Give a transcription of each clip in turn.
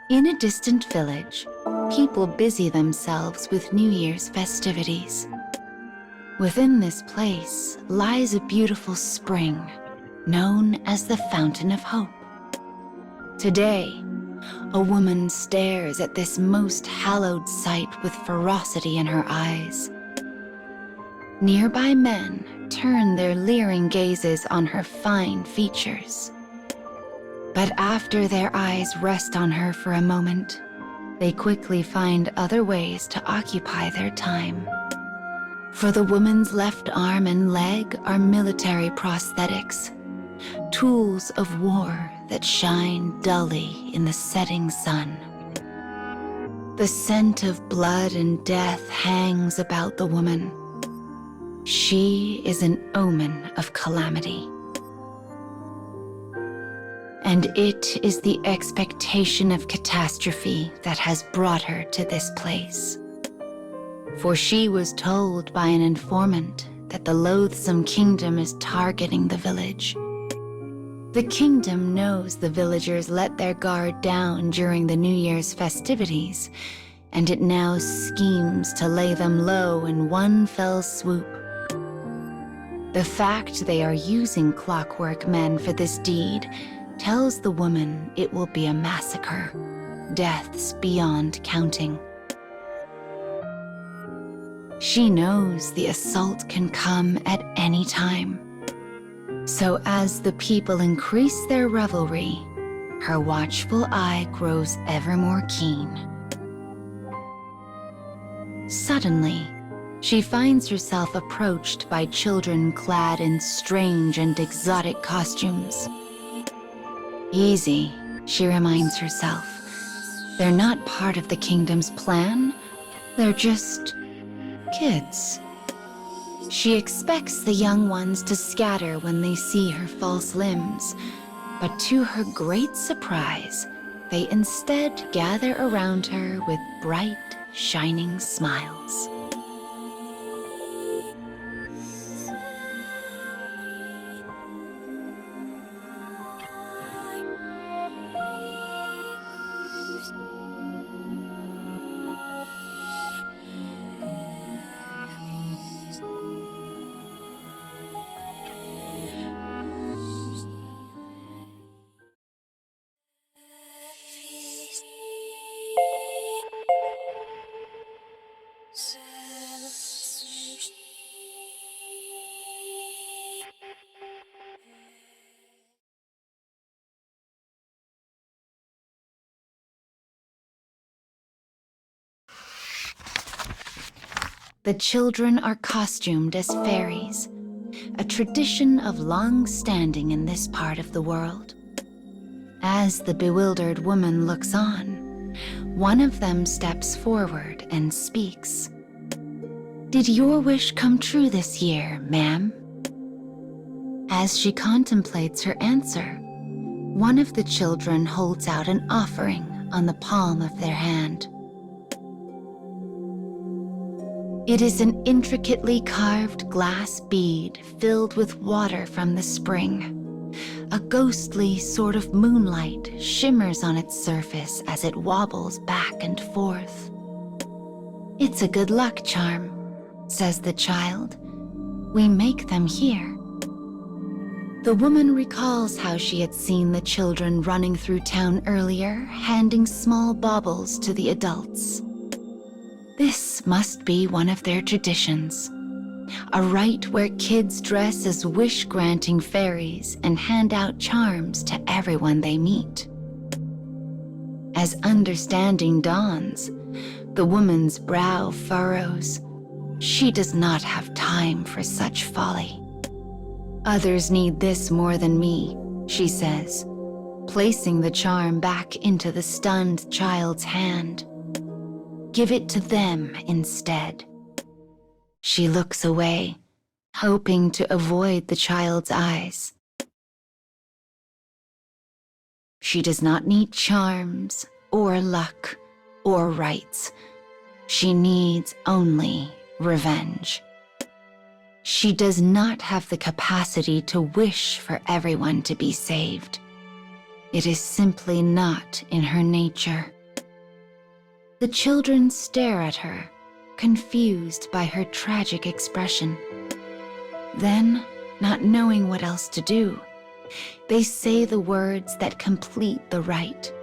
In a distant village, people busy themselves with New Year's festivities. Within this place lies a beautiful spring, known as the Fountain of Hope. Today, a woman stares at this most hallowed sight with ferocity in her eyes. Nearby men turn their leering gazes on her fine features. But after their eyes rest on her for a moment, they quickly find other ways to occupy their time. For the woman's left arm and leg are military prosthetics, tools of war that shine dully in the setting sun. The scent of blood and death hangs about the woman. She is an omen of calamity. And it is the expectation of catastrophe that has brought her to this place. For she was told by an informant that the loathsome kingdom is targeting the village. The kingdom knows the villagers let their guard down during the New Year's festivities, and it now schemes to lay them low in one fell swoop. The fact they are using clockwork men for this deed tells the woman it will be a massacre, deaths beyond counting. She knows the assault can come at any time. So as the people increase their revelry, her watchful eye grows ever more keen. Suddenly, she finds herself approached by children clad in strange and exotic costumes. Easy, she reminds herself. They're not part of the kingdom's plan. They're just kids. She expects the young ones to scatter when they see her false limbs, but to her great surprise, they instead gather around her with bright, shining smiles. The children are costumed as fairies, a tradition of long standing in this part of the world. As the bewildered woman looks on, one of them steps forward and speaks. "Did your wish come true this year, ma'am?" As she contemplates her answer, one of the children holds out an offering on the palm of their hand. It is an intricately carved glass bead filled with water from the spring. A ghostly sort of moonlight shimmers on its surface as it wobbles back and forth. "It's a good luck charm," says the child. "We make them here." The woman recalls how she had seen the children running through town earlier, handing small baubles to the adults. This must be one of their traditions, a rite where kids dress as wish-granting fairies and hand out charms to everyone they meet. As understanding dawns, the woman's brow furrows. She does not have time for such folly. "Others need this more than me," she says, placing the charm back into the stunned child's hand. "Give it to them instead." She looks away, hoping to avoid the child's eyes. She does not need charms, or luck, or rights. She needs only revenge. She does not have the capacity to wish for everyone to be saved. It is simply not in her nature. The children stare at her, confused by her tragic expression. Then, not knowing what else to do, they say the words that complete the rite.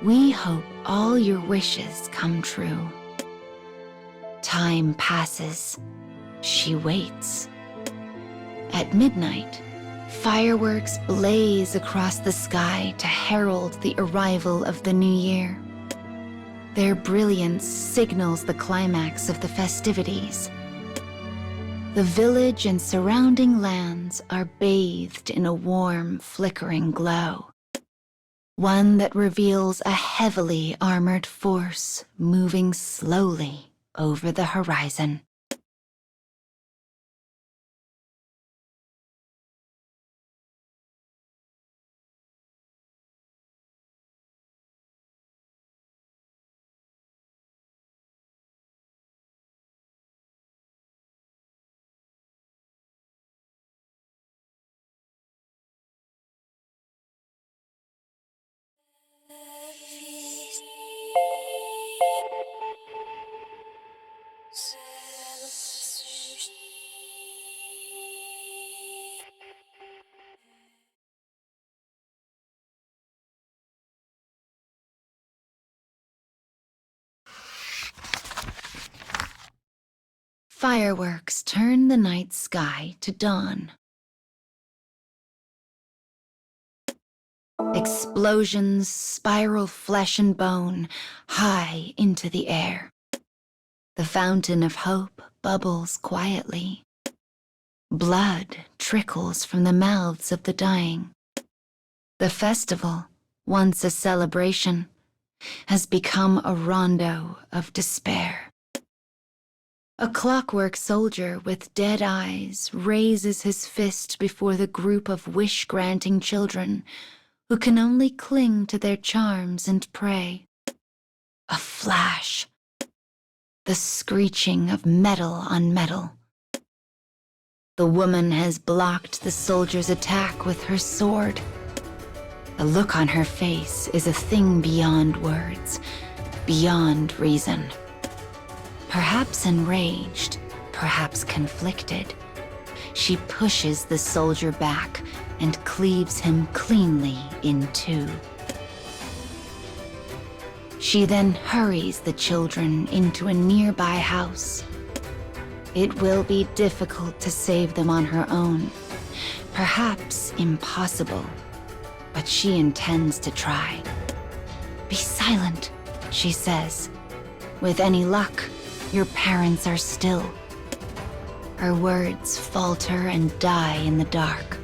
We hope all your wishes come true. Time passes. She waits. At midnight, fireworks blaze across the sky to herald the arrival of the new year. Their brilliance signals the climax of the festivities. The village and surrounding lands are bathed in a warm, flickering glow, one that reveals a heavily armored force moving slowly over the horizon. Fireworks turn the night sky to dawn. Explosions spiral flesh and bone high into the air. The fountain of hope bubbles quietly. Blood trickles from the mouths of the dying. The festival, once a celebration, has become a rondo of despair. A clockwork soldier with dead eyes raises his fist before the group of wish-granting children who can only cling to their charms and pray. A flash. The screeching of metal on metal. The woman has blocked the soldier's attack with her sword. The look on her face is a thing beyond words, beyond reason. Perhaps enraged, perhaps conflicted, she pushes the soldier back and cleaves him cleanly in two. She then hurries the children into a nearby house. It will be difficult to save them on her own, perhaps impossible, but she intends to try. "Be silent," she says. "With any luck, your parents are still." Her words falter and die in the dark.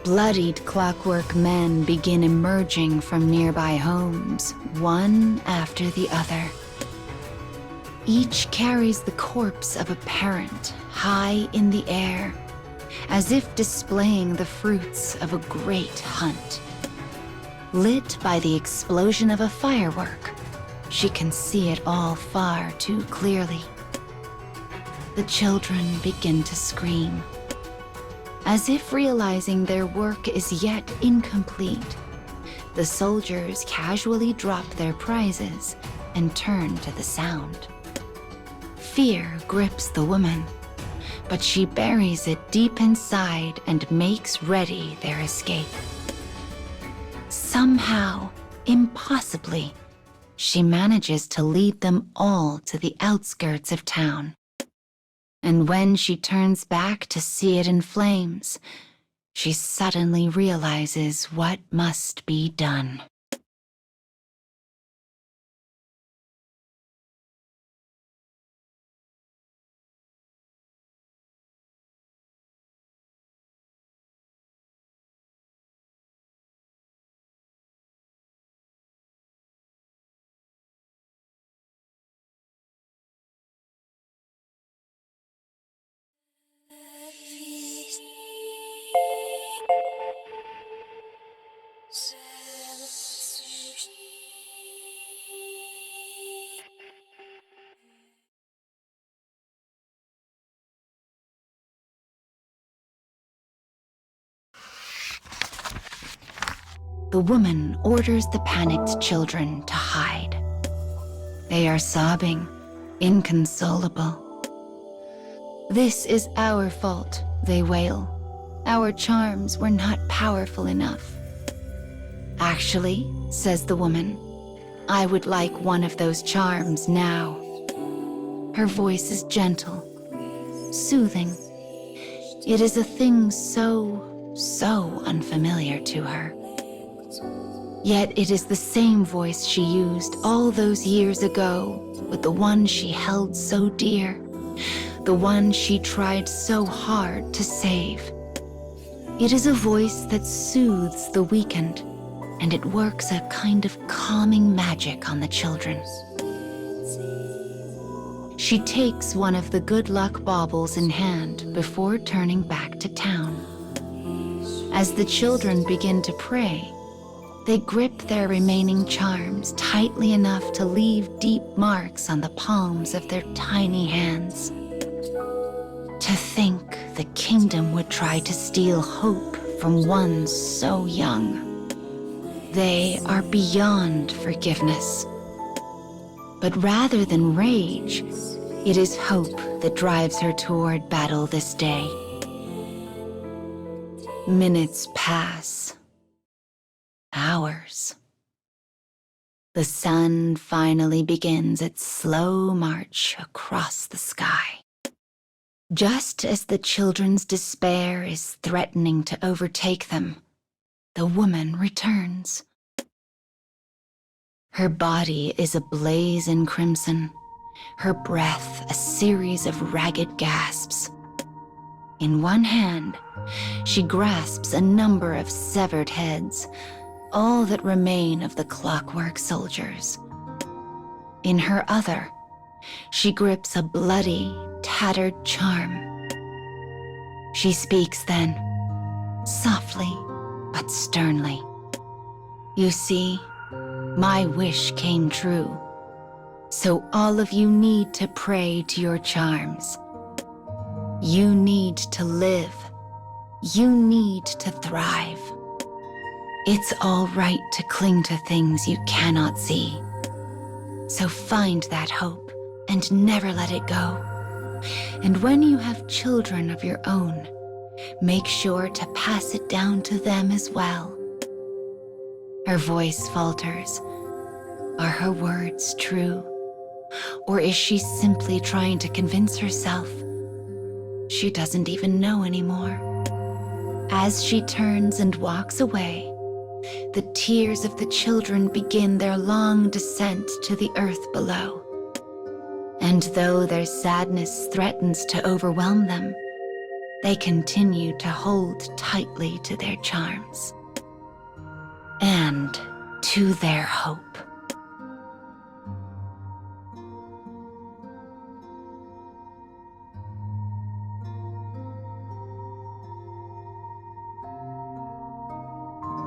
Bloodied clockwork men begin emerging from nearby homes, one after the other. Each carries the corpse of a parent high in the air, as if displaying the fruits of a great hunt. Lit by the explosion of a firework, she can see it all far too clearly. The children begin to scream. As if realizing their work is yet incomplete, the soldiers casually drop their prizes and turn to the sound. Fear grips the woman, but she buries it deep inside and makes ready their escape. Somehow, impossibly, she manages to lead them all to the outskirts of town. And when she turns back to see it in flames, she suddenly realizes what must be done. the woman orders the panicked children to hide. They are sobbing, inconsolable. "This is our fault," they wail. "Our charms were not powerful enough." "Actually," says the woman, "I would like one of those charms now." Her voice is gentle, soothing. It is a thing so unfamiliar to her. Yet it is the same voice she used all those years ago with the one she held so dear, the one she tried so hard to save. It is a voice that soothes the weakened, and it works a kind of calming magic on the children. She takes one of the good luck baubles in hand before turning back to town. As the children begin to pray, they grip their remaining charms tightly enough to leave deep marks on the palms of their tiny hands. To think the kingdom would try to steal hope from one so young. They are beyond forgiveness. But rather than rage, it is hope that drives her toward battle this day. Minutes pass. Hours. The sun finally begins its slow march across the sky. Just as the children's despair is threatening to overtake them, the woman returns. Her body is ablaze in crimson, her breath a series of ragged gasps. In one hand, she grasps a number of severed heads, all that remain of the clockwork soldiers. In her other, she grips a bloody, tattered charm. She speaks then, softly but sternly. "You see, my wish came true. So all of you need to pray to your charms. You need to live. You need to thrive. It's all right to cling to things you cannot see. So find that hope and never let it go. And when you have children of your own, make sure to pass it down to them as well." Her voice falters. Are her words true? Or is she simply trying to convince herself? She doesn't even know anymore. As she turns and walks away, the tears of the children begin their long descent to the earth below. And though their sadness threatens to overwhelm them, they continue to hold tightly to their charms and to their hope.